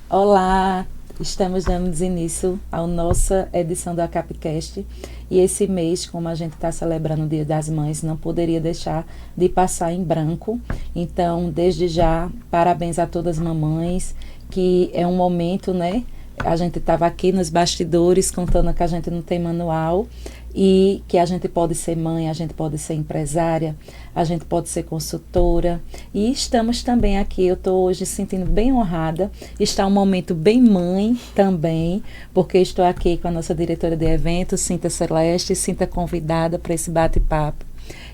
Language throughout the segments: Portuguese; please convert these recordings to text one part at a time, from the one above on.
Olá, estamos dando início à nossa edição do ACAPcast e esse mês, como a gente está celebrando o Dia das Mães, não poderia deixar de passar em branco. Então, desde já, parabéns a todas as mamães, que é um momento, né? A gente estava aqui nos bastidores contando que a gente não tem manual e que a gente pode ser mãe, a gente pode ser empresária, a gente pode ser consultora. E estamos também aqui, eu estou hoje sentindo bem honrada, está um momento bem mãe também, porque estou aqui com a nossa diretora de eventos, Cinta Celeste, Cinta convidada para esse bate-papo.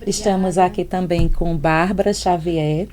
Estamos aqui também com Bárbara Xavier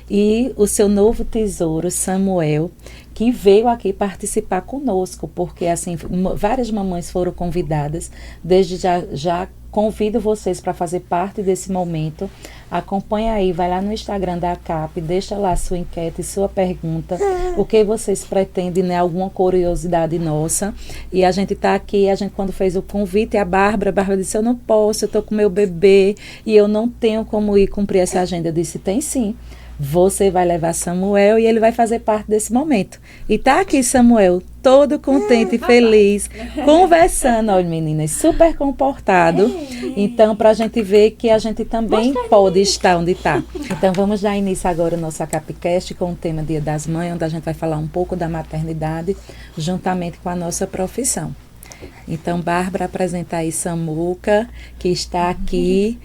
e o seu novo tesouro, Samuel, que veio aqui participar conosco, porque assim, várias mamães foram convidadas. Desde já convido vocês para fazer parte desse momento. Acompanha aí, vai lá no Instagram da ACAP, deixa lá sua enquete, sua pergunta, o que vocês pretendem, né? Alguma curiosidade nossa. E a gente está aqui, a gente quando fez o convite, a Bárbara disse, eu não posso, eu estou com meu bebê e eu não tenho como ir cumprir essa agenda. Eu disse, tem sim. Você vai levar Samuel e ele vai fazer parte desse momento. E tá aqui Samuel, todo contente e feliz, conversando, olha meninas, super comportado. Então, para a gente ver que a gente também pode estar onde está. Então, vamos dar início agora ao nosso ACAPcast com o tema Dia das Mães, onde a gente vai falar um pouco da maternidade, juntamente com a nossa profissão. Então, Bárbara, apresenta aí Samuca, que está aqui.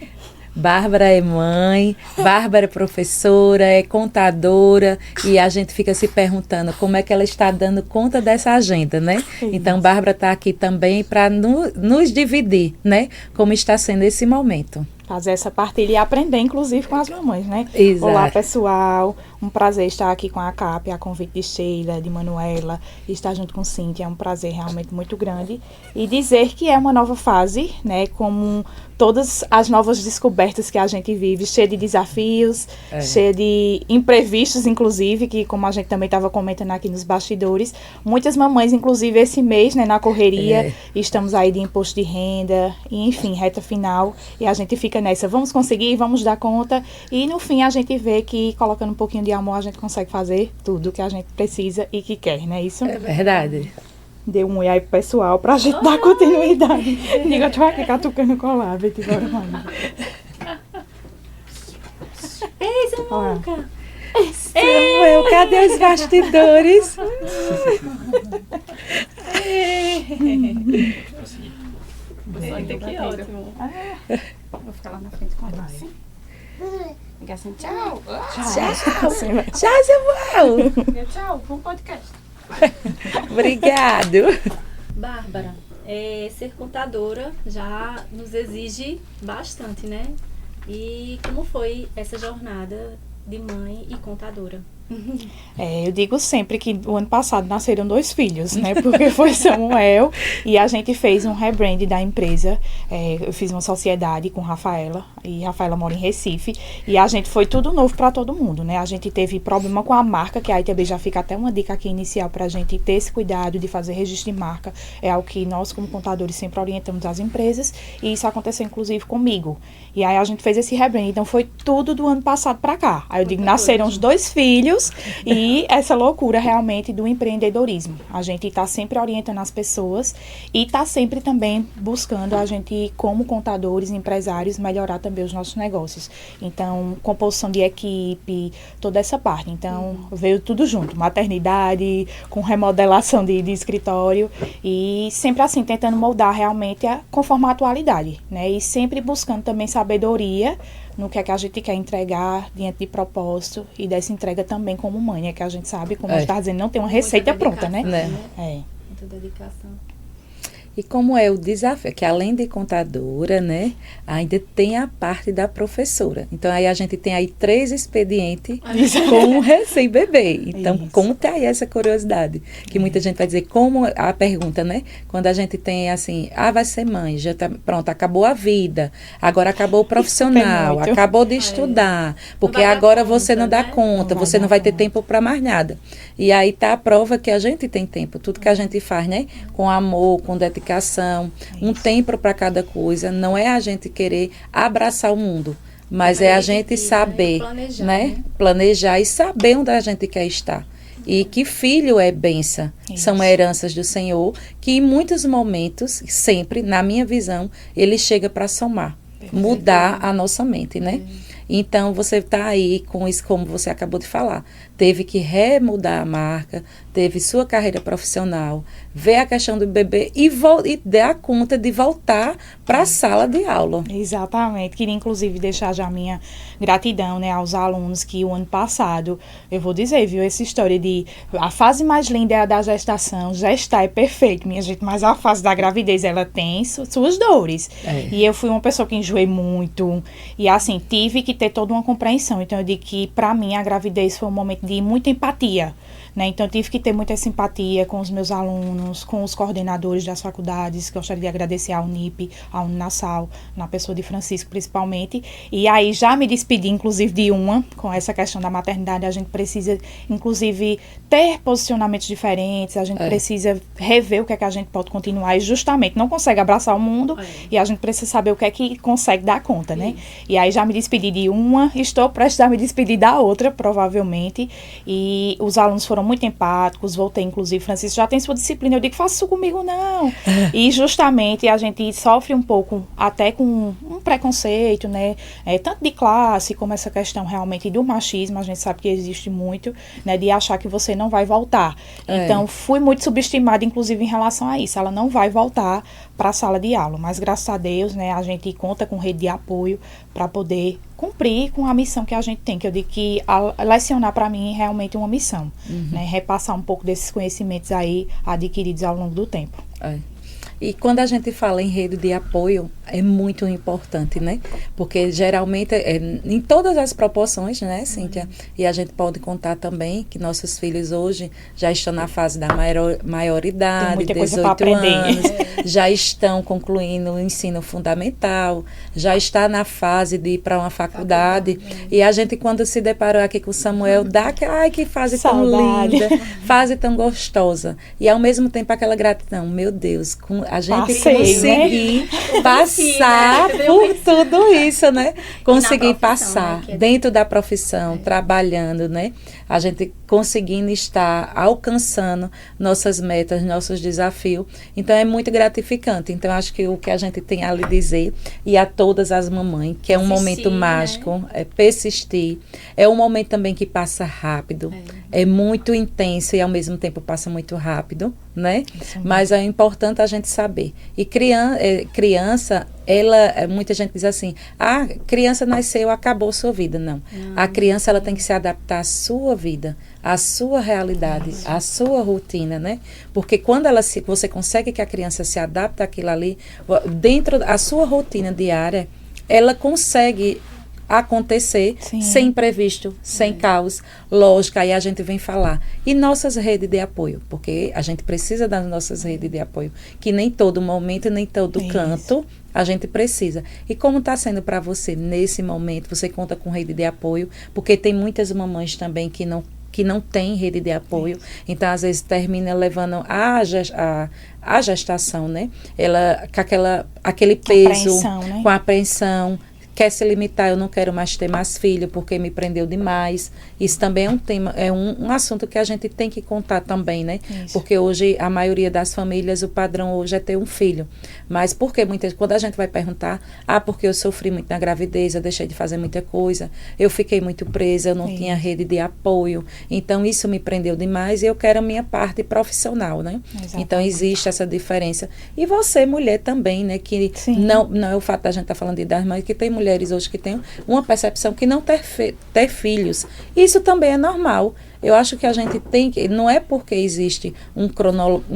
Bárbara é mãe, Bárbara é professora, é contadora e a gente fica se perguntando como é que ela está dando conta dessa agenda, né? Então, Bárbara está aqui também para nos dividir, né? Como está sendo esse momento. Fazer essa partilha e aprender, inclusive, com as mamães, né? Exato. Olá, pessoal. Um prazer estar aqui com a ACAP, a convite de Sheila, de Manuela, e estar junto com Cíntia. É um prazer realmente muito grande. E dizer que é uma nova fase, né? Como todas as novas descobertas que a gente vive, cheia de desafios, cheia de imprevistos, inclusive, que como a gente também estava comentando aqui nos bastidores, muitas mamães, inclusive esse mês, né, na correria, estamos aí de imposto de renda, e, enfim, reta final, e a gente fica nessa, vamos conseguir, vamos dar conta, e no fim a gente vê que colocando um pouquinho de amor a gente consegue fazer tudo que a gente precisa e que quer, não é isso? É verdade. Dê um oi aí pro pessoal pra gente dar continuidade. Diga, tu vai ficar tocando colar, vem te embora, mãe. Ei, Samuca! Samuel, cadê os bastidores? Que ótimo. Vou ficar lá na frente com ela assim. Fica assim, tchau. Tchau, Samuel. Tchau, bom podcast. Obrigado. Bárbara, ser contadora já nos exige bastante, né? E como foi essa jornada de mãe e contadora? Eu digo sempre que o ano passado nasceram 2 filhos, né? Porque foi Samuel e a gente fez um rebrand da empresa. Eu fiz uma sociedade com Rafaela e Rafaela mora em Recife e a gente foi tudo novo para todo mundo, né? A gente teve problema com a marca, que aí também já fica até uma dica aqui inicial para a gente ter esse cuidado de fazer registro de marca. É algo que nós como contadores sempre orientamos as empresas e isso aconteceu inclusive comigo. E aí a gente fez esse rebrand, então foi tudo do ano passado para cá. Aí eu digo, nasceram os 2 filhos e essa loucura realmente do empreendedorismo. A gente está sempre orientando as pessoas e está sempre também buscando a gente, como contadores, empresários, melhorar também os nossos negócios. Então, composição de equipe, toda essa parte. Então, veio tudo junto. Maternidade, com remodelação de escritório e sempre assim, tentando moldar realmente conforme a atualidade, né? E sempre buscando também sabedoria no que é que a gente quer entregar diante de propósito e dessa entrega também como mãe, é que a gente sabe, como a gente está dizendo, não tem uma receita pronta, né? Muita dedicação. E como é o desafio, que além de contadora, né, ainda tem a parte da professora. Então, aí a gente tem aí 3 expedientes com um recém-bebê. Então, conta aí essa curiosidade. Que muita gente vai dizer, como a pergunta, né? Quando a gente tem assim, vai ser mãe, já tá, pronto, acabou a vida, agora acabou o profissional, acabou de estudar, porque agora você não dá conta, você não vai ter tempo para mais nada. E aí tá a prova que a gente tem tempo, tudo que a gente faz, né? Com amor, com dedicação, um tempo para cada coisa. Não é a gente querer abraçar o mundo, mas é a gente saber, né? Planejar e saber onde a gente quer estar. e que filho é bênção, são heranças do Senhor, que em muitos momentos, sempre, na minha visão, ele chega para somar, mudar a nossa mente, né? Então, você está aí com isso, como você acabou de falar. Teve que remudar a marca, teve sua carreira profissional, ver a questão do bebê e dar conta de voltar para a sala de aula. Exatamente. Queria, inclusive, deixar já minha gratidão, né, aos alunos que o ano passado, eu vou dizer, viu, essa história de a fase mais linda é a da gestação, gestar é perfeito, minha gente, mas a fase da gravidez, ela tem suas dores. E eu fui uma pessoa que enjoei muito e, assim, tive que ter toda uma compreensão. Então, eu digo que, para mim, a gravidez foi um momento de muita empatia, né? Então, eu tive que ter muita simpatia com os meus alunos, com os coordenadores das faculdades. Gostaria de agradecer ao Unip, ao Unassal, na pessoa de Francisco, principalmente. E aí, já me despedi, inclusive, de uma, com essa questão da maternidade. A gente precisa, inclusive, ter posicionamentos diferentes. A gente precisa rever o que é que a gente pode continuar. E, justamente, não consegue abraçar o mundo. E a gente precisa saber o que é que consegue dar conta, né? E aí, já me despedi de uma. Estou prestes a me despedir da outra, provavelmente. E os alunos foram muito empáticos, voltei, inclusive, Francisco, já tem sua disciplina, eu digo, faça isso comigo, não. E justamente a gente sofre um pouco, até com um preconceito, né, tanto de classe, como essa questão realmente do machismo, a gente sabe que existe muito, né, de achar que você não vai voltar. Então, fui muito subestimada, inclusive, em relação a isso, ela não vai voltar para a sala de aula, mas graças a Deus, né, a gente conta com rede de apoio para poder cumprir com a missão que a gente tem, que eu digo que lecionar para mim é realmente uma missão, né, repassar um pouco desses conhecimentos aí adquiridos ao longo do tempo. E quando a gente fala em rede de apoio, é muito importante, né? Porque geralmente, em todas as proporções, né, Cíntia? E a gente pode contar também que nossos filhos hoje já estão na fase da maioridade, 18 anos, já estão concluindo o ensino fundamental, já está na fase de ir para uma faculdade. E a gente, quando se deparou aqui com o Samuel, dá aquela, ai, que fase tão linda, fase tão gostosa. E ao mesmo tempo aquela gratidão, meu Deus, a gente conseguir passar por tudo isso, né? Conseguir passar dentro da profissão, trabalhando, né? A gente conseguindo estar alcançando nossas metas, nossos desafios. Então, é muito gratificante. Então, acho que o que a gente tem a lhe dizer, e a todas as mamães, que é um momento mágico, é persistir. É um momento também que passa rápido. É muito intenso e, ao mesmo tempo, passa muito rápido, né? Mas é importante a gente saber. E criança, muita gente diz assim, criança nasceu, acabou sua vida. Não. A criança, ela tem que se adaptar à sua vida, à sua realidade, à sua rotina, né? Porque quando você consegue que a criança se adapte àquilo ali, dentro da sua rotina diária, ela consegue acontecer sem imprevisto, sem caos. Lógico, aí a gente vem falar. E nossas redes de apoio, porque a gente precisa das nossas redes de apoio, que nem todo momento, nem todo canto a gente precisa. E como está sendo para você nesse momento? Você conta com rede de apoio, porque tem muitas mamães também que não tem rede de apoio, então às vezes termina levando a gestação, né? Ela com aquele peso, com a apreensão, quer se limitar, eu não quero mais ter mais filho porque me prendeu demais. Isso também é um tema, é um assunto que a gente tem que contar também, né? Isso. Porque hoje a maioria das famílias, o padrão hoje é ter um filho. Mas por que quando a gente vai perguntar, porque eu sofri muito na gravidez, eu deixei de fazer muita coisa, eu fiquei muito presa, eu não tinha rede de apoio, então isso me prendeu demais e eu quero a minha parte profissional, né? Exatamente. Então existe essa diferença. E você, mulher também, né? Que não é o fato da gente estar falando de idade, mas que tem mulheres hoje que têm uma percepção que não ter filhos. Isso também é normal. Eu acho que a gente tem que... Não é porque existe um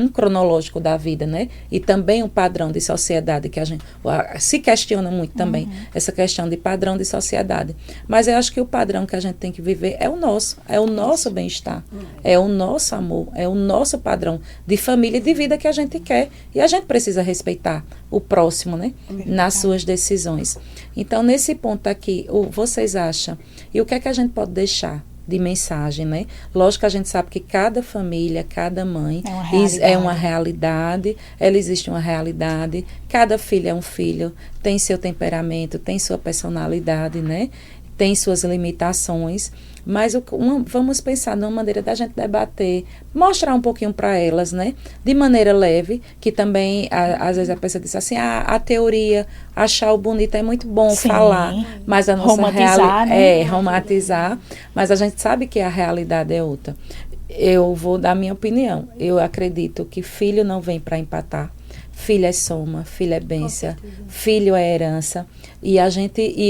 cronológico da vida, né? E também um padrão de sociedade que a gente se questiona muito também. Essa questão de padrão de sociedade. Mas eu acho que o padrão que a gente tem que viver é o nosso. É o nosso bem-estar. É o nosso amor. É o nosso padrão de família e de vida que a gente quer. E a gente precisa respeitar o próximo, né? Nas suas decisões. Então, nesse ponto aqui, vocês acham? E o que é que a gente pode deixar de mensagem, né? Lógico que a gente sabe que cada família, cada mãe é uma realidade, ela existe uma realidade, cada filho é um filho, tem seu temperamento, tem sua personalidade, né? tem suas limitações, mas vamos pensar numa maneira da gente debater, mostrar um pouquinho para elas, né? De maneira leve, que também, às vezes a pessoa diz assim, a teoria, achar o bonito é muito bom falar, mas a nossa romantizar, né? Romantizar, mas a gente sabe que a realidade é outra. Eu vou dar minha opinião. Eu acredito que filho não vem para empatar. Filho é soma, filho é bênção, filho é herança. E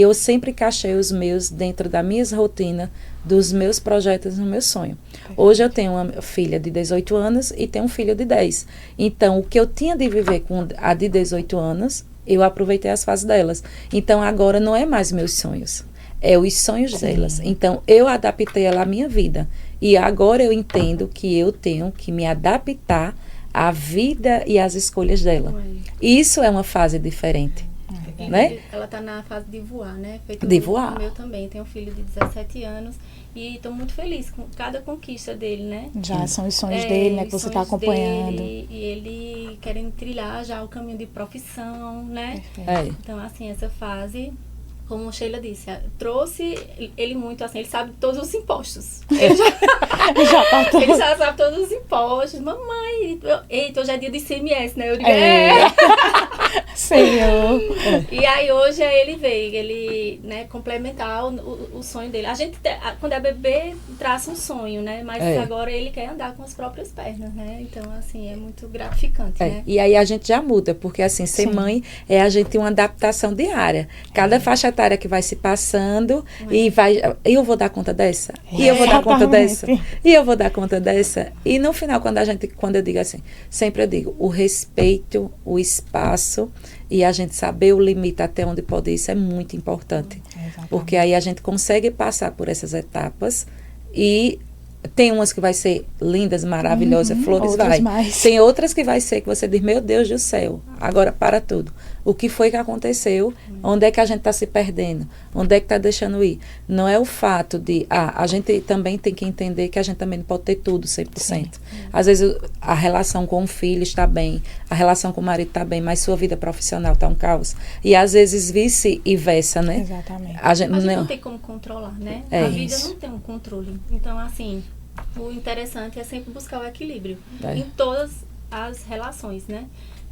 eu sempre encaixei os meus dentro da minha rotina, dos meus projetos, no meu sonho. Hoje eu tenho uma filha de 18 anos e tenho um filho de 10. Então, o que eu tinha de viver com a de 18 anos, eu aproveitei as fases delas. Então, agora não é mais meus sonhos, é os sonhos delas. Então, eu adaptei ela à minha vida. E agora eu entendo que eu tenho que me adaptar à vida e às escolhas dela. Isso é uma fase diferente. Né? Ela está na fase de voar, né? Feito de voar. O meu também. Tenho um filho de 17 anos e estou muito feliz com cada conquista dele, né? Já são os sonhos dele, né? Que você está acompanhando. Dele, e ele querendo trilhar já o caminho de profissão, né? Então, assim, essa fase, como a Sheila disse, trouxe ele muito, assim, ele sabe todos os impostos. Ele já sabe todos os impostos. Mamãe, eita, hoje é dia de ICMS, né? Eu digo, Senhor. E aí hoje ele veio, ele, né, complementar o sonho dele. A gente, quando é bebê, traça um sonho, né? Mas agora ele quer andar com as próprias pernas, né? Então, assim, é muito gratificante, né? E aí a gente já muda, porque assim, ser mãe é a gente uma adaptação diária. Cada faixa etária que vai se passando e eu vou dar conta dessa? E eu vou dar conta dessa? E eu vou dar conta dessa? E no final, quando eu digo assim, sempre eu digo, o respeito, o espaço e a gente saber o limite até onde pode ir, isso é muito importante. Porque aí a gente consegue passar por essas etapas e tem umas que vai ser lindas, maravilhosas, flores vai. Tem outras que vai ser que você diz, meu Deus do céu, agora para tudo. O que foi que aconteceu? Onde é que a gente está se perdendo? Onde é que está deixando ir? Não é o fato de... a gente também tem que entender que a gente também não pode ter tudo 100%. Às vezes a relação com o filho está bem, a relação com o marido está bem, mas sua vida profissional está um caos. E às vezes vice e versa, né? Exatamente. A gente não tem como controlar, né? A vida não tem um controle. Então, assim, o interessante é sempre buscar o equilíbrio em todas as relações, né?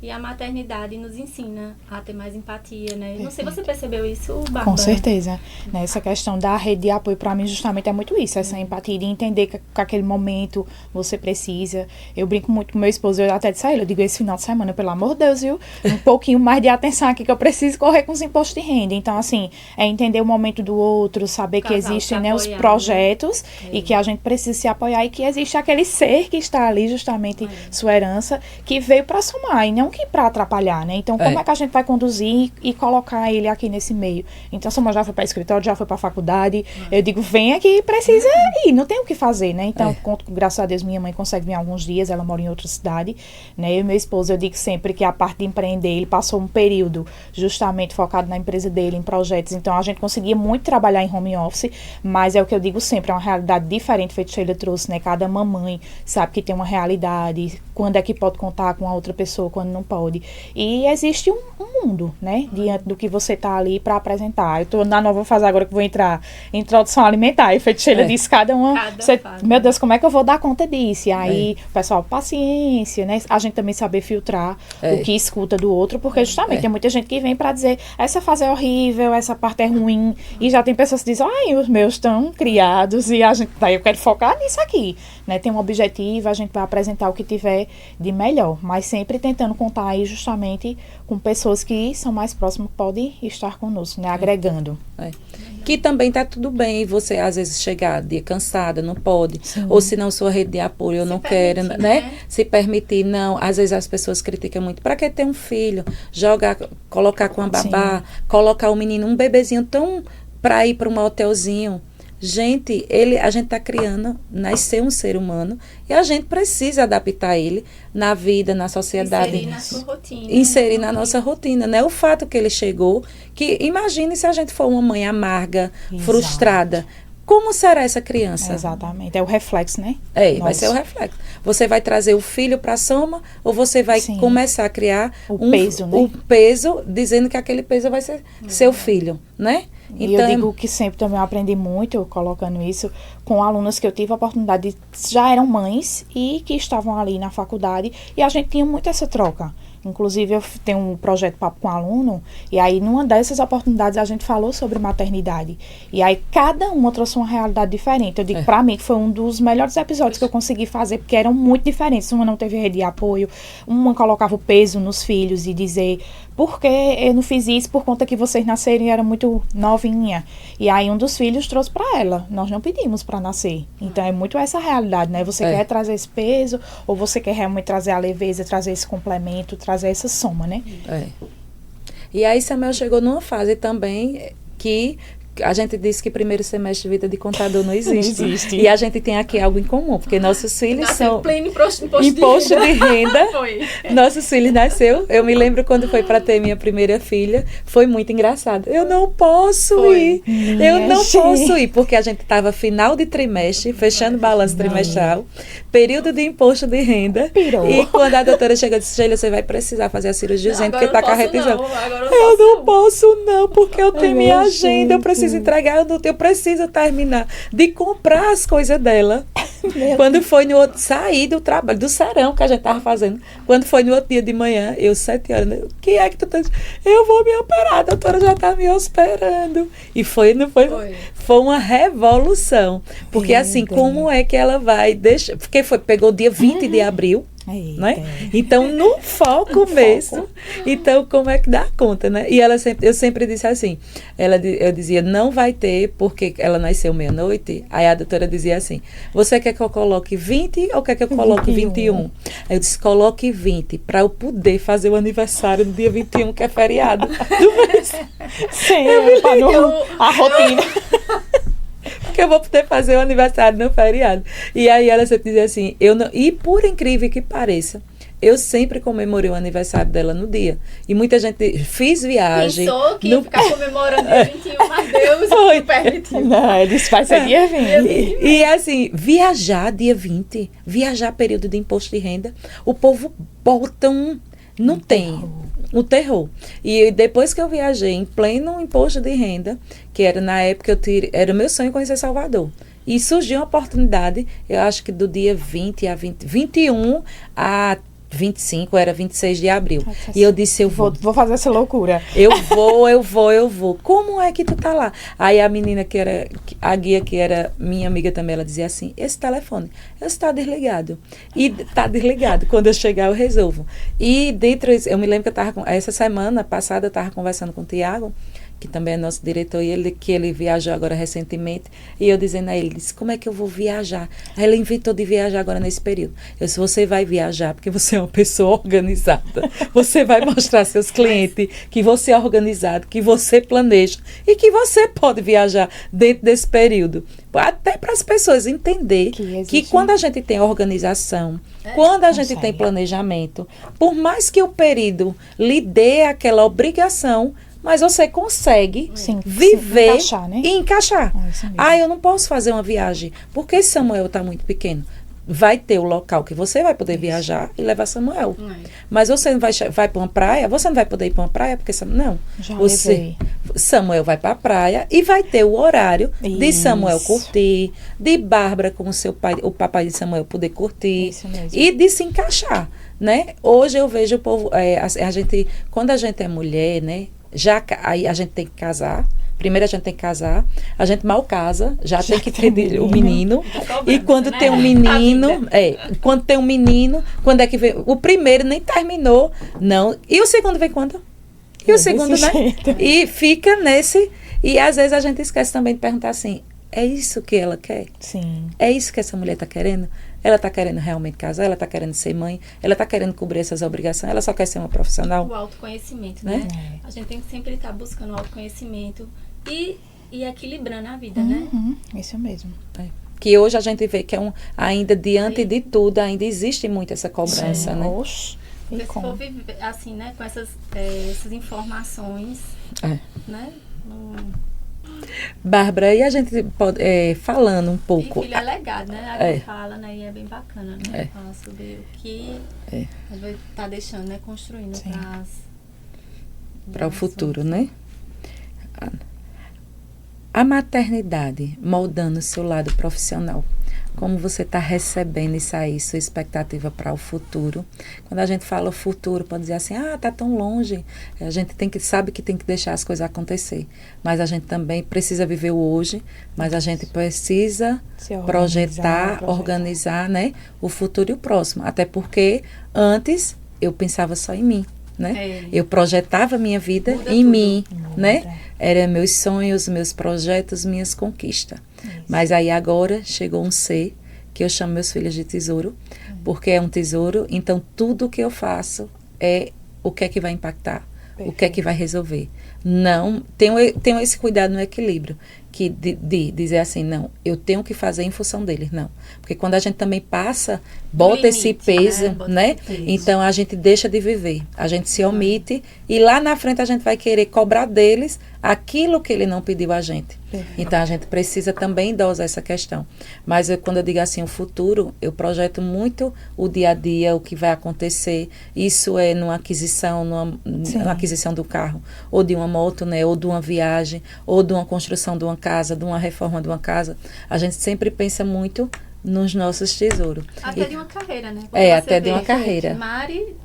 E a maternidade nos ensina a ter mais empatia, né? Não sei, você percebeu isso, Bárbara? Com certeza. Essa questão da rede de apoio, para mim, justamente é muito isso. Essa empatia de entender que aquele momento você precisa. Eu brinco muito com meu esposo, eu até disse a ele, eu digo, esse final de semana, pelo amor de Deus, viu? Um pouquinho mais de atenção aqui, que eu preciso correr com os impostos de renda. Então, assim, é entender o momento do outro, saber que existem, né, os projetos e que a gente precisa se apoiar e que existe aquele ser que está ali, justamente, sua herança, que veio para somar e não que para atrapalhar, né? Então, como é que a gente vai conduzir e colocar ele aqui nesse meio? Então, Samuel já foi para escritório, já foi para faculdade. Eu digo, vem aqui, precisa ir, não tem o que fazer, né? Então, graças a Deus, minha mãe consegue vir alguns dias, ela mora em outra cidade, né? Eu e meu esposo, eu digo sempre que a parte de empreender, ele passou um período justamente focado na empresa dele, em projetos. Então, a gente conseguia muito trabalhar em home office, mas é o que eu digo sempre, é uma realidade diferente, feito Sheila trouxe, né? Cada mamãe sabe que tem uma realidade, quando é que pode contar com a outra pessoa, quando não pode. E existe um mundo, né? Diante do que você tá ali para apresentar. Eu tô na nova fase agora que vou entrar em introdução alimentar. E feito Sheila disse, cada uma... meu Deus, como é que eu vou dar conta disso? E aí, pessoal, paciência, né? A gente também saber filtrar o que escuta do outro, porque justamente tem muita gente que vem para dizer, essa fase é horrível, essa parte é ruim. E já tem pessoas que dizem, ai, os meus estão criados e a gente... Daí eu quero focar nisso aqui, né? Tem um objetivo, a gente vai apresentar o que tiver de melhor, mas sempre tentando contar aí justamente com pessoas que são mais próximas, que podem estar conosco, né? Agregando. Que também tá tudo bem, você às vezes chegar dia cansada, não pode, ou se não sua rede de apoio, eu não quero, né? Se permitir, não. Às vezes as pessoas criticam muito, para que ter um filho? Colocar com a babá, colocar o menino, um bebezinho tão para ir para um hotelzinho. Gente, a gente está criando, nascer um ser humano e a gente precisa adaptar ele na vida, na sociedade. Inserir na sua rotina. Inserir na nossa rotina, né? O fato que ele chegou, que imagine se a gente for uma mãe amarga, frustrada. Como será essa criança? Exatamente, é o reflexo, né? Vai ser o reflexo. Você vai trazer o filho para a soma ou você vai começar a criar o peso, né? O peso, dizendo que aquele peso vai ser seu filho, né? Então, e eu digo que sempre também eu aprendi muito colocando isso com alunas que eu tive a oportunidade de, já eram mães e que estavam ali na faculdade, e a gente tinha muito essa troca. Inclusive, eu tenho um projeto Papo com Aluno, e aí, numa dessas oportunidades, a gente falou sobre maternidade. E aí, cada uma trouxe uma realidade diferente. Eu digo, pra mim, que foi um dos melhores episódios que eu consegui fazer, porque eram muito diferentes. Uma não teve rede de apoio, uma colocava o peso nos filhos e dizer, por que eu não fiz isso por conta que vocês nasceram e era muito novinha. E aí, um dos filhos trouxe pra ela. Nós não pedimos pra nascer. Então, é muito essa realidade, né? Você quer trazer esse peso, ou você quer realmente trazer a leveza, trazer esse complemento, trazer essa soma, né? E aí Samuel chegou numa fase também que a gente disse que primeiro semestre de vida de contador não existe. Não existe. E a gente tem aqui algo em comum, porque nossos filhos são pleno imposto de renda. Nossos filhos nasceu. Eu me lembro quando foi para ter minha primeira filha, foi muito engraçado. Eu não posso ir. Eu não posso ir, porque a gente estava final de trimestre, fechando balanço trimestral, período de imposto de renda. E quando a doutora chegou e disse, Sheila, você vai precisar fazer a cirurgia urgente, porque está com a revisão. Eu não posso não, porque eu tenho minha agenda, eu preciso entregar, eu preciso terminar de comprar as coisas dela. Quando foi no outro, sair do trabalho, do serão que a gente estava fazendo, quando foi no outro dia de manhã, eu 7 horas, o que é que tu tá dizendo? Eu vou me operar, a doutora já está me esperando. E não foi? Foi uma revolução. Porque assim, como é que ela vai deixar, porque pegou dia 20 de abril, né? Então, no foco mesmo. Então, como é que dá conta, né? E eu sempre disse assim, eu dizia, não vai ter, porque ela nasceu meia-noite. Aí a doutora dizia assim, você quer que eu coloque 20 ou quer que eu coloque 21? Aí eu disse, coloque 20, para eu poder fazer o aniversário no dia 21, que é feriado do mês. Sim, a rotina. Porque eu vou poder fazer o aniversário no feriado. E aí ela sempre dizia assim, e por incrível que pareça, eu sempre comemorei o aniversário dela no dia. E muita gente fiz viagem. Pensou que ia ficar comemorando dia 21, mas Deus não permitiu. Não, eles fazem dia 20. E assim, viajar dia 20, viajar período de imposto de renda, o povo bota não tem. O terror. E depois que eu viajei em pleno imposto de renda, que era na época era o meu sonho conhecer Salvador. E surgiu uma oportunidade, eu acho que do dia 20 a 21 a 25, era 26 de abril. E eu disse, eu vou fazer essa loucura. Eu vou. Como é que tu tá lá? Aí a menina a guia que era minha amiga também, ela dizia assim, esse telefone, está desligado. E tá desligado. Quando eu chegar, eu resolvo. E eu me lembro que essa semana passada, eu estava conversando com o Tiago, que também é nosso diretor, e ele viajou agora recentemente, e eu dizendo a ele, disse, como é que eu vou viajar? Aí ele inventou de viajar agora nesse período. Eu disse, você vai viajar porque você é uma pessoa organizada. Você vai mostrar seus clientes que você é organizado, que você planeja, e que você pode viajar dentro desse período. Até para as pessoas entender que quando a gente tem organização, quando a gente tem planejamento, por mais que o período lhe dê aquela obrigação, mas você consegue viver encaixar, né? E encaixar. Eu não posso fazer uma viagem, porque Samuel está muito pequeno. Vai ter o local que você vai poder viajar e levar Samuel. Mas você não vai para uma praia, você não vai poder ir para uma praia, porque não. Samuel vai para a praia e vai ter o horário de Samuel curtir, de Bárbara com o papai de Samuel poder curtir e de se encaixar, né? Hoje eu vejo o povo, quando a gente é mulher, né? Aí a gente tem que casar. Primeiro a gente tem que casar. A gente mal casa, já tem que ter o menino. E quando tem um menino, quando é que vem? O primeiro nem terminou, não. E o segundo vem quando? E o segundo, né? E fica nesse. E às vezes a gente esquece também de perguntar assim, é isso que ela quer? Sim. É isso que essa mulher está querendo? Ela está querendo realmente casar? Ela está querendo ser mãe? Ela está querendo cobrir essas obrigações? Ela só quer ser uma profissional? O autoconhecimento, né? A gente tem que sempre estar buscando o autoconhecimento e equilibrando a vida, né? Isso mesmo. Que hoje a gente vê que ainda diante de tudo, ainda existe muito essa cobrança, né? Porque se for viver assim, né? Com essas informações, né? Bárbara, e a gente pode, falando um pouco... E filho é legado, né? A gente fala, né? E é bem bacana, né? Falar sobre o que a gente tá deixando, né? Construindo para o futuro, né? A maternidade moldando o seu lado profissional. Como você está recebendo isso aí, sua expectativa para o futuro. Quando a gente fala futuro, pode dizer assim, tá tão longe. A gente sabe que tem que deixar as coisas acontecer. Mas a gente também precisa viver o hoje, mas a gente precisa projetar, organizar, né, o futuro e o próximo. Até porque antes eu pensava só em mim. Né? Eu projetava minha vida em mim, né? Eram meus sonhos, meus projetos, minhas conquistas. Mas aí agora chegou um ser que eu chamo meus filhos de tesouro, porque é um tesouro, então tudo que eu faço é o que é que vai impactar, o que é que vai resolver. Não, tenho esse cuidado no equilíbrio, que de dizer assim, não, eu tenho que fazer em função deles, não. Porque quando a gente também bota esse peso, né? Então a gente deixa de viver, a gente se omite e lá na frente a gente vai querer cobrar deles aquilo que ele não pediu a gente. Então a gente precisa também dosar essa questão. Mas quando eu digo assim, o futuro, eu projeto muito o dia a dia, o que vai acontecer. Isso é numa aquisição, numa aquisição do carro, ou de uma moto, né? Ou de uma viagem, ou de uma construção de uma casa, de uma reforma de uma casa. A gente sempre pensa muito nos nossos tesouros. Até de uma carreira, né? Até de uma carreira. Mari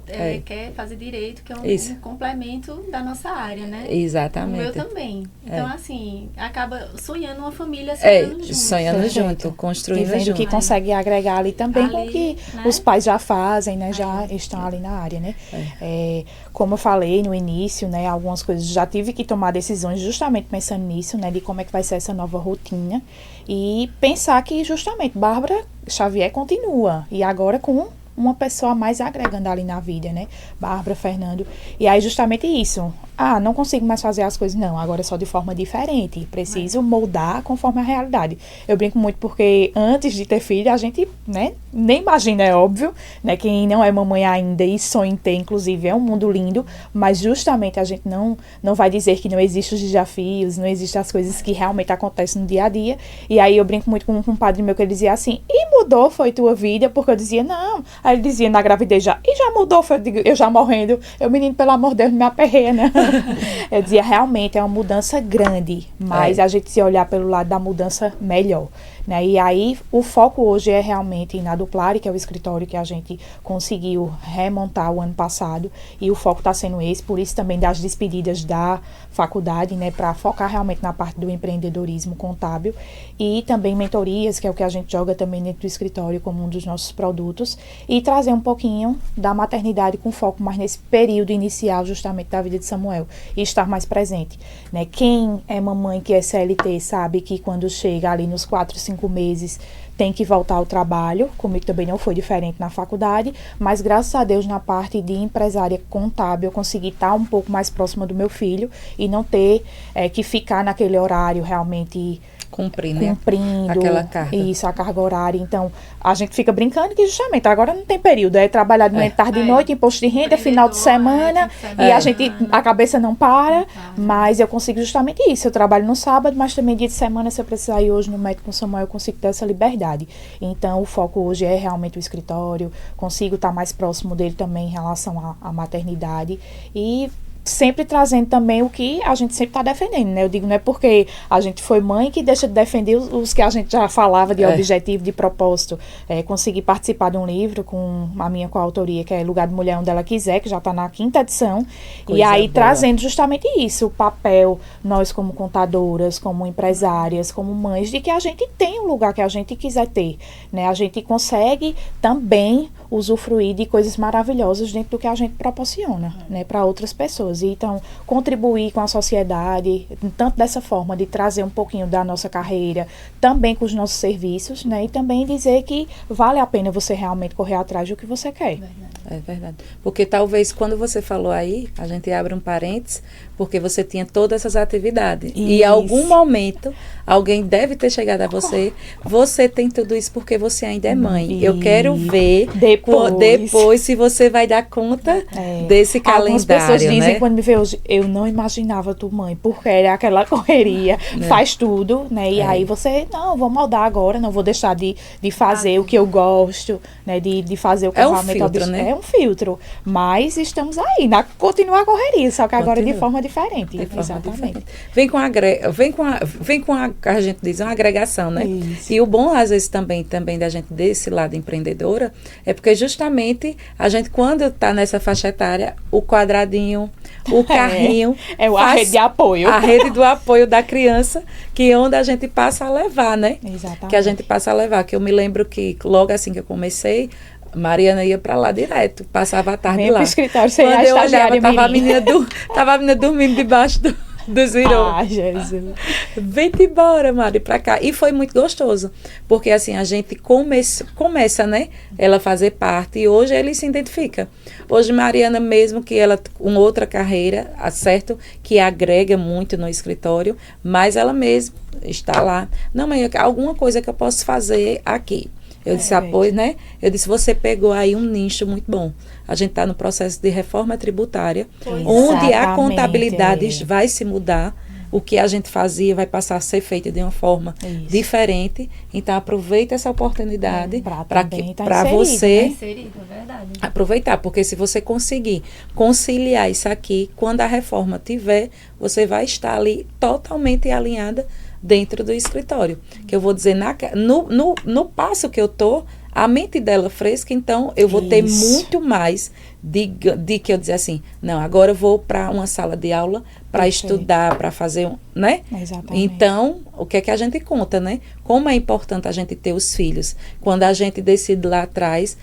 quer fazer direito, que é um complemento da nossa área, né? Exatamente. O meu também. Então, assim, acaba sonhando uma família sonhando junto, construindo junto. E vendo que consegue agregar ali também com o que os pais já fazem, né? Já estão ali na área, né? Como eu falei no início, né? Algumas coisas já tive que tomar decisões justamente pensando nisso, né? De como é que vai ser essa nova rotina. E pensar que justamente Bárbara Xavier continua. E agora com uma pessoa mais agregando ali na vida, né? Bárbara, Fernando. E aí justamente isso. Não consigo mais fazer as coisas. Não, agora é só de forma diferente. Preciso moldar conforme a realidade. Eu brinco muito porque antes de ter filho, a gente, né? Nem imagina, é óbvio, né? Quem não é mamãe ainda e sonha em ter, inclusive, é um mundo lindo. Mas justamente a gente não vai dizer que não existem os desafios, não existem as coisas que realmente acontecem no dia a dia. E aí eu brinco muito com um padre meu que ele dizia assim, e mudou, foi tua vida? Porque eu dizia, não. Aí ele dizia na gravidez e já mudou, eu já morrendo. Eu, menino, pelo amor de Deus, não me aperreia, né? Eu dizia, realmente é uma mudança grande, mas a gente se olhar pelo lado da mudança, melhor. Né? E aí, o foco hoje é realmente na Duplare, que é o escritório que a gente conseguiu remontar o ano passado, e o foco está sendo esse, por isso também das despedidas da faculdade, né, para focar realmente na parte do empreendedorismo contábil, e também mentorias, que é o que a gente joga também dentro do escritório como um dos nossos produtos, e trazer um pouquinho da maternidade com foco mais nesse período inicial justamente da vida de Samuel, e estar mais presente. Né? Quem é mamãe que é CLT sabe que quando chega ali nos 4, 5 meses tem que voltar ao trabalho, comigo também não foi diferente na faculdade, mas graças a Deus na parte de empresária contábil eu consegui estar um pouco mais próxima do meu filho e não ter que ficar naquele horário realmente cumprindo aquela carga. Isso, a carga horária. Então, a gente fica brincando que justamente agora não tem período, é trabalhar de manhã, tarde e noite, imposto de renda, final de semana, e a gente, a cabeça não para, mas eu consigo justamente isso. Eu trabalho no sábado, mas também dia de semana, se eu precisar ir hoje no médico com o Samuel, eu consigo ter essa liberdade. Então, o foco hoje é realmente o escritório, consigo estar mais próximo dele também em relação à maternidade e sempre trazendo também o que a gente sempre está defendendo, né? Eu digo, não é porque a gente foi mãe que deixa de defender os que a gente já falava de objetivo, de propósito. Consegui participar de um livro com a minha coautoria, que é Lugar de Mulher Onde Ela Quiser, que já está na 5ª edição. Coisa e aí boa. Trazendo justamente isso, o papel, nós como contadoras, como empresárias, como mães, de que a gente tem um lugar que a gente quiser ter, né? A gente consegue também usufruir de coisas maravilhosas dentro do que a gente proporciona, né, para outras pessoas. E, então, contribuir com a sociedade, tanto dessa forma de trazer um pouquinho da nossa carreira, também com os nossos serviços, né, e também dizer que vale a pena você realmente correr atrás do que você quer. É verdade. Porque talvez quando você falou aí, a gente abre um parênteses, porque você tinha todas essas atividades. Isso. E em algum momento, alguém deve ter chegado a você, você tem tudo isso porque você ainda é mãe. Isso. Eu quero ver depois se você vai dar conta desse calendário. Algumas pessoas dizem, né? Quando me vê hoje, eu não imaginava tu mãe, porque era aquela correria, faz tudo, né? E aí você, não, vou moldar agora, não vou deixar de fazer o que eu gosto, né? De fazer o que realmente filtro, né? um filtro. Mas estamos aí, continua a correria, só que agora de forma diferente. Exatamente. Vem com a gente diz, uma agregação, né? Isso. E o bom, às vezes, também da gente desse lado empreendedora, é porque justamente a gente, quando está nessa faixa etária, o quadradinho, o carrinho... a rede de apoio. A rede do apoio da criança, que é onde a gente passa a levar, né? Exatamente. Que a gente passa a levar. Que eu me lembro que logo assim que eu comecei, Mariana ia para lá direto, passava a tarde Vem lá. Pro escritório, sem quando a eu olhava, tava a menina menina dormindo debaixo dos virou. Ah, Jesus. Vem-te embora, Mari, pra cá. E foi muito gostoso, porque assim, a gente começa, né, ela fazer parte, e hoje ele se identifica. Hoje, Mariana mesmo, que ela com outra carreira, certo, que agrega muito no escritório, mas ela mesma está lá. Não, mãe, alguma coisa que eu posso fazer aqui. Eu disse, pois, né? Eu disse, você pegou aí um nicho muito bom. A gente está no processo de reforma tributária, onde a contabilidade vai se mudar. O que a gente fazia vai passar a ser feito de uma forma diferente. Então, aproveita essa oportunidade para você aproveitar. Porque se você conseguir conciliar isso aqui, quando a reforma tiver, você vai estar ali totalmente alinhada dentro do escritório. Que eu vou dizer, no passo que eu tô, a mente dela fresca, então eu vou ter muito mais de que eu dizer assim, não, agora eu vou para uma sala de aula para estudar, para fazer, né? Exatamente. Então, o que é que a gente conta, né? Como é importante a gente ter os filhos. Quando a gente decide lá atrás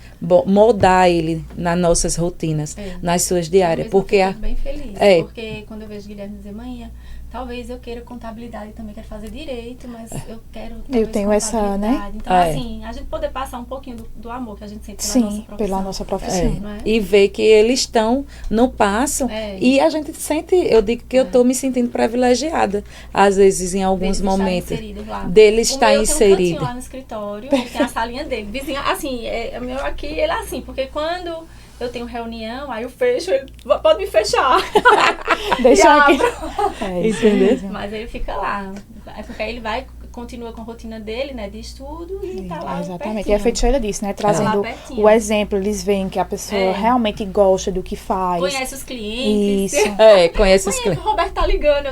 moldar ele nas nossas rotinas, nas suas diárias. Porque eu fico bem feliz, porque quando eu vejo Guilherme dizer, mãe, talvez eu queira contabilidade, também quero fazer direito, mas eu quero eu tenho essa, né? Então, assim, a gente poder passar um pouquinho do amor que a gente sente pela nossa profissão. Não é? E ver que eles estão no passo. E a gente sente, eu digo que eu estou me sentindo privilegiada, às vezes, em alguns momentos. Dele estar inserido. Tem um cantinho lá no escritório, ele tem a salinha dele. Vizinha, assim, o meu aqui, ele é assim, porque quando eu tenho reunião, aí eu fecho, ele pode me fechar. Deixa aqui. Entendeu? Mas ele fica lá. É porque aí ele continua com a rotina dele, né, de estudo e tá lá exatamente. pertinho. E a feiticeira disse, né, trazendo o exemplo, eles veem que a pessoa realmente gosta do que faz. Conhece os clientes. Isso. Conhece os clientes. O Roberto tá ligando,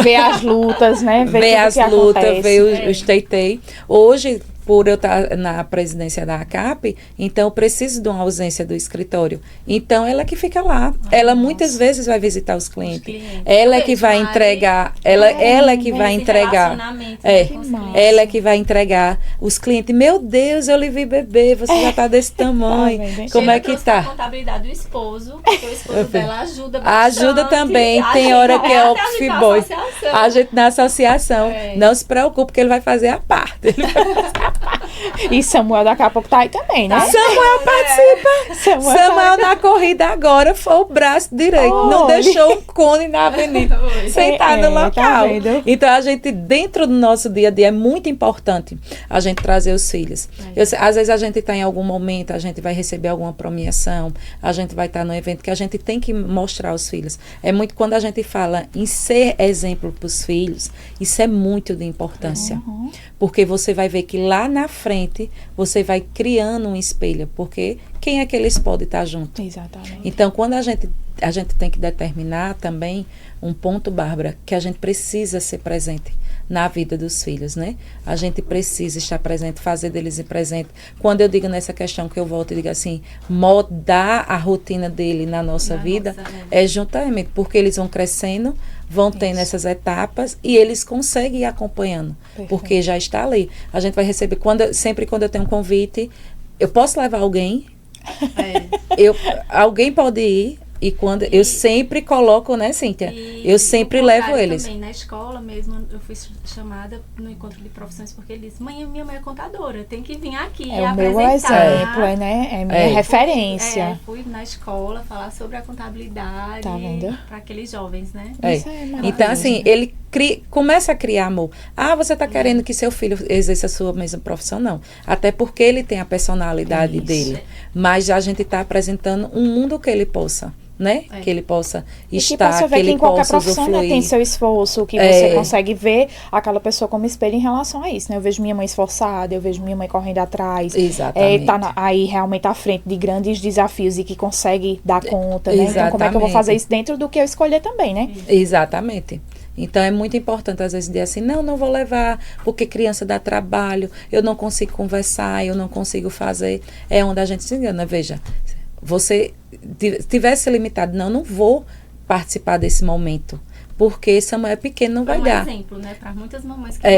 Vê as lutas, né, vê as lutas, vê os teitei. Hoje, por eu estar na presidência da ACAP, então eu preciso de uma ausência do escritório. Então, ela que fica lá. Ela muitas vezes vai visitar os clientes. Ela é que vai entregar. Ela é que vai entregar. Ela é que vai entregar os clientes. Meu Deus, eu lhe vi beber, você já está desse tamanho. Como é que tá? A contabilidade do esposo, porque o esposo dela ajuda bastante. Ajuda também. Tem hora que é o office boy. A gente na associação. Não se preocupe, que ele vai fazer a parte. Ele vai fazer a parte. E Samuel daqui a pouco tá aí também, né? Samuel participa. Samuel na corrida agora foi o braço direito. Não deixou um cone na avenida. Sentado no local. Tá, então, a gente, dentro do nosso dia a dia, é muito importante a gente trazer os filhos. Às vezes a gente está em algum momento, a gente vai receber alguma premiação, a gente vai estar no evento que a gente tem que mostrar aos filhos. É muito quando a gente fala em ser exemplo para os filhos, isso é muito de importância. Porque você vai ver que lá na frente você vai criando um espelho, porque quem é que eles podem estar junto? Exatamente. Então, quando a gente tem que determinar também um ponto, Bárbara, que a gente precisa ser presente na vida dos filhos, né? A gente precisa estar presente, fazer deles ir presente. Quando eu digo nessa questão que eu volto e digo assim, moldar a rotina dele na nossa vida, é juntamente porque eles vão crescendo, vão tendo essas etapas e eles conseguem ir acompanhando, porque já está ali. A gente vai receber, sempre quando eu tenho um convite, eu posso levar alguém, alguém pode ir, e quando eu sempre coloco, né, Cíntia? Eu sempre levo eles. Também, na escola mesmo, eu fui chamada no encontro de profissões porque ele disse, minha mãe é contadora, tem que vir aqui e apresentar. O meu exemplo, né? É minha referência. Fui na escola falar sobre a contabilidade para aqueles jovens, né? Isso é maravilhoso. Então, assim, ele começa a criar amor. Você está querendo que seu filho exerça a sua mesma profissão? Não. Até porque ele tem a personalidade dele. Mas a gente está apresentando um mundo que ele possa né? Que ele possa estar, que ele possa qualquer profissão, né, tem seu esforço, que você consegue ver aquela pessoa como espelho em relação a isso, né? Eu vejo minha mãe esforçada, eu vejo minha mãe correndo atrás. Exatamente. Aí realmente à frente de grandes desafios e que consegue dar conta, né? Então, como é que eu vou fazer isso dentro do que eu escolher também, né? Exatamente. Então, é muito importante, às vezes, dizer assim, não vou levar, porque criança dá trabalho, eu não consigo conversar, eu não consigo fazer. É onde a gente se engana. Veja, você tivesse limitado, não vou participar desse momento, porque Samuel é pequeno, não vai dar. É um exemplo, né? Para muitas mamães que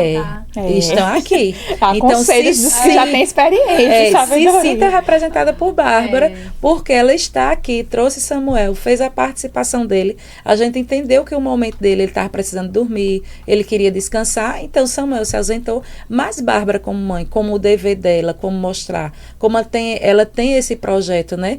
estão aqui. Então, se já tem experiência, se sinta representada por Bárbara, porque ela está aqui, trouxe Samuel, fez a participação dele, a gente entendeu que o momento dele, ele estava precisando dormir, ele queria descansar, então Samuel se ausentou, mas Bárbara como mãe, como o dever dela, como mostrar, como ela tem esse projeto, né,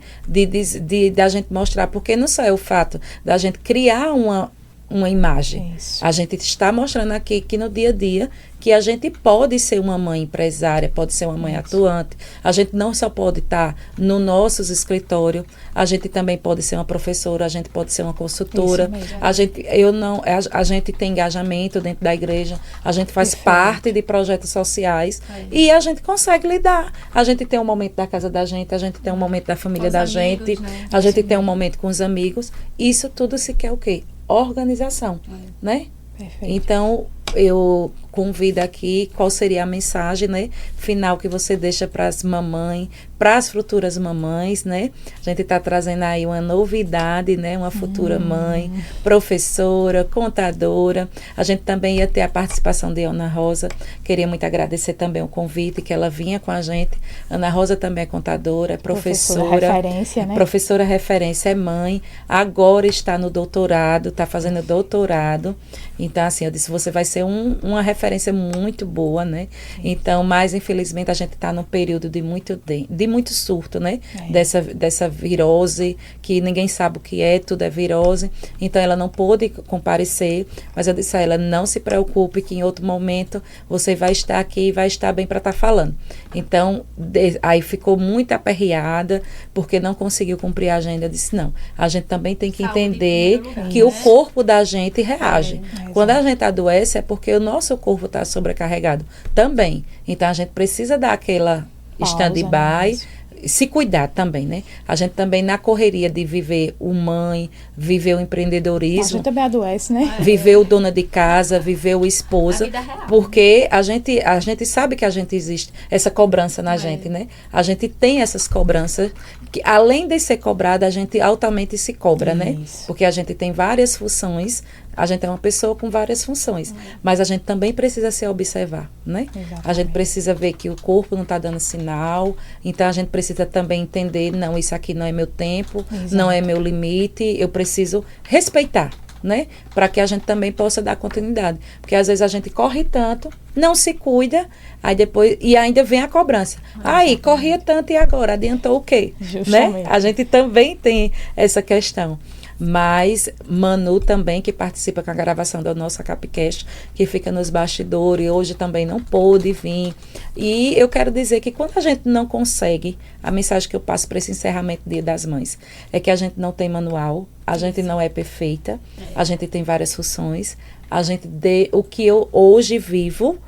da gente mostrar, porque não só é o fato da gente criar uma imagem. Isso. A gente está mostrando aqui que no dia a dia que a gente pode ser uma mãe empresária, pode ser uma mãe atuante. A gente não só pode estar no nosso escritório, a gente também pode ser uma professora, a gente pode ser uma consultora. A gente tem engajamento dentro da igreja, a gente faz parte de projetos sociais e a gente consegue lidar. A gente tem um momento da casa da gente, a gente tem um momento da família da gente, né? A gente tem um momento com os amigos. Isso tudo se quer o quê? Organização, né? Perfeito. Então, eu convido aqui, qual seria a mensagem, né, final que você deixa para as mamães, para as futuras mamães, né? A gente está trazendo aí uma novidade, né? Uma futura mãe, professora, contadora. A gente também ia ter a participação de Ana Rosa. Queria muito agradecer também o convite que ela vinha com a gente. Ana Rosa também é contadora, é professora referência, né? Professora referência, é mãe. Agora está no doutorado, está fazendo doutorado. Então, assim, eu disse, você vai ser uma referência muito boa, né? Então, mas infelizmente a gente está num período de muito surto, né? Dessa virose, que ninguém sabe o que é, tudo é virose. Então, ela não pôde comparecer, mas eu disse a ela, não se preocupe que em outro momento você vai estar aqui e vai estar bem para estar falando. Então, aí ficou muito aperreada, porque não conseguiu cumprir a agenda. Eu disse, não, a gente também tem que entender que o corpo da gente reage. Quando a gente adoece é porque o nosso corpo está sobrecarregado também. Então, a gente precisa dar aquela stand-by, se cuidar também, né? A gente também, na correria de viver o mãe, viver o empreendedorismo. A gente também adoece, né? Viver o dona de casa, viver o esposa. Porque a gente sabe que a gente existe, essa cobrança na gente, né? A gente tem essas cobranças, que além de ser cobrada, a gente altamente se cobra, né? Porque a gente tem várias funções. A gente é uma pessoa com várias funções, mas a gente também precisa se observar, né? Exatamente. A gente precisa ver que o corpo não está dando sinal, então a gente precisa também entender, não, isso aqui não é meu tempo, não é meu limite, eu preciso respeitar, né? Para que a gente também possa dar continuidade. Porque às vezes a gente corre tanto, não se cuida, aí depois, e ainda vem a cobrança. Aí, corria tanto e agora, adiantou o quê? Né? A gente também tem essa questão. Mas Manu também, que participa com a gravação da nossa Capcast, que fica nos bastidores, hoje também não pôde vir. E eu quero dizer que quando a gente não consegue, a mensagem que eu passo para esse encerramento do Dia das Mães é que a gente não tem manual, a gente não é perfeita, a gente tem várias funções, o que eu hoje vivo,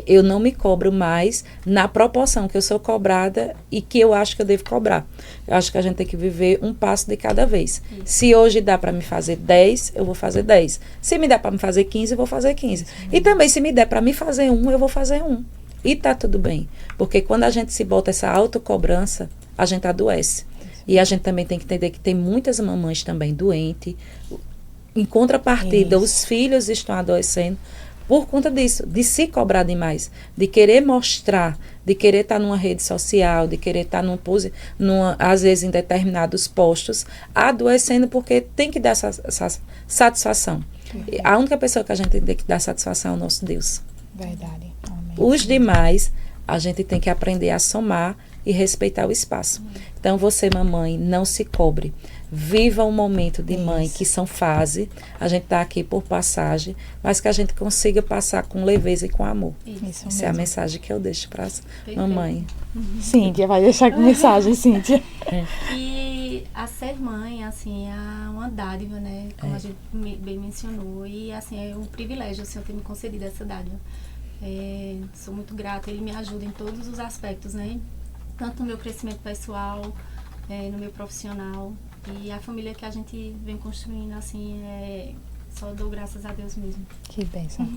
eu não me cobro mais na proporção que eu sou cobrada e que eu acho que eu devo cobrar. Eu acho que a gente tem que viver um passo de cada vez. Se hoje dá para me fazer 10, eu vou fazer 10. Se me dá para me fazer 15, eu vou fazer 15. E também se me der para me fazer 1, eu vou fazer 1. E tá tudo bem. Porque quando a gente se bota essa autocobrança, a gente adoece. E a gente também tem que entender que tem muitas mamães também doentes. Em contrapartida, os filhos estão adoecendo por conta disso, de se cobrar demais, de querer mostrar, de querer estar numa rede social, de querer estar às vezes em determinados postos, adoecendo porque tem que dar essa satisfação. A única pessoa que a gente tem que dar satisfação é o nosso Deus. Verdade. Amém. Os demais, a gente tem que aprender a somar e respeitar o espaço. Então, você, mamãe, não se cobre. Viva um momento de mãe, que são fase. A gente está aqui por passagem, mas que a gente consiga passar com leveza e com amor. Essa é a mensagem que eu deixo para a mamãe. Cíntia, vai deixar com mensagem, Cíntia. E a ser mãe, assim, é uma dádiva, né? Como a gente bem mencionou. E, assim, é um privilégio o Senhor ter me concedido essa dádiva. Sou muito grata. Ele me ajuda em todos os aspectos, né? Tanto no meu crescimento pessoal, no meu profissional. E a família que a gente vem construindo, assim, só dou graças a Deus mesmo. Que bênção.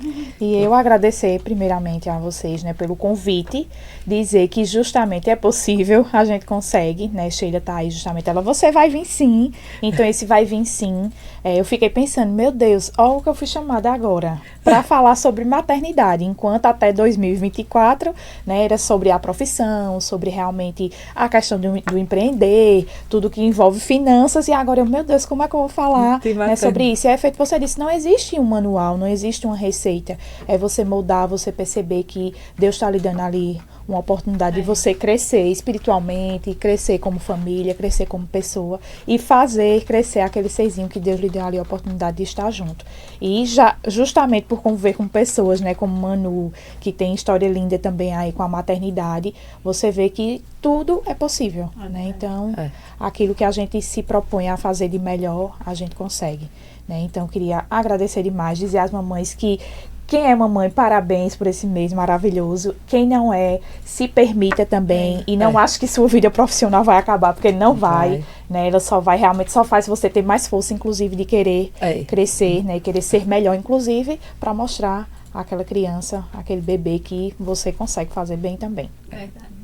E eu agradecer primeiramente a vocês, né, pelo convite, dizer que justamente é possível, a gente consegue, né, Sheila tá aí justamente, você vai vir sim, então esse vai vir sim. Eu fiquei pensando, meu Deus, olha o que eu fui chamada agora, para falar sobre maternidade, enquanto até 2024, né, era sobre a profissão, sobre realmente a questão do empreender, tudo que envolve finanças, e agora meu Deus, como é que eu vou falar, né, sobre isso? E é feito, você disse, não existe um manual, não existe uma receita, é você moldar, você perceber que Deus está lhe dando ali uma oportunidade de você crescer espiritualmente, crescer como família, crescer como pessoa e fazer crescer aquele serzinho que Deus lhe deu ali a oportunidade de estar junto. E justamente por conviver com pessoas, né, como Manu, que tem história linda também aí com a maternidade, você vê que tudo é possível, né? Então, aquilo que a gente se propõe a fazer de melhor, a gente consegue, né? Então, queria agradecer demais, dizer às mamães que quem é mamãe, parabéns por esse mês maravilhoso. Quem não é, se permita também. E não acho que sua vida profissional vai acabar, porque não vai. Né? Ela só vai, realmente só faz você ter mais força, inclusive, de querer crescer, né? E querer ser melhor, inclusive, para mostrar àquela criança, aquele bebê que você consegue fazer bem também. Verdade.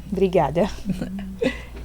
Obrigada.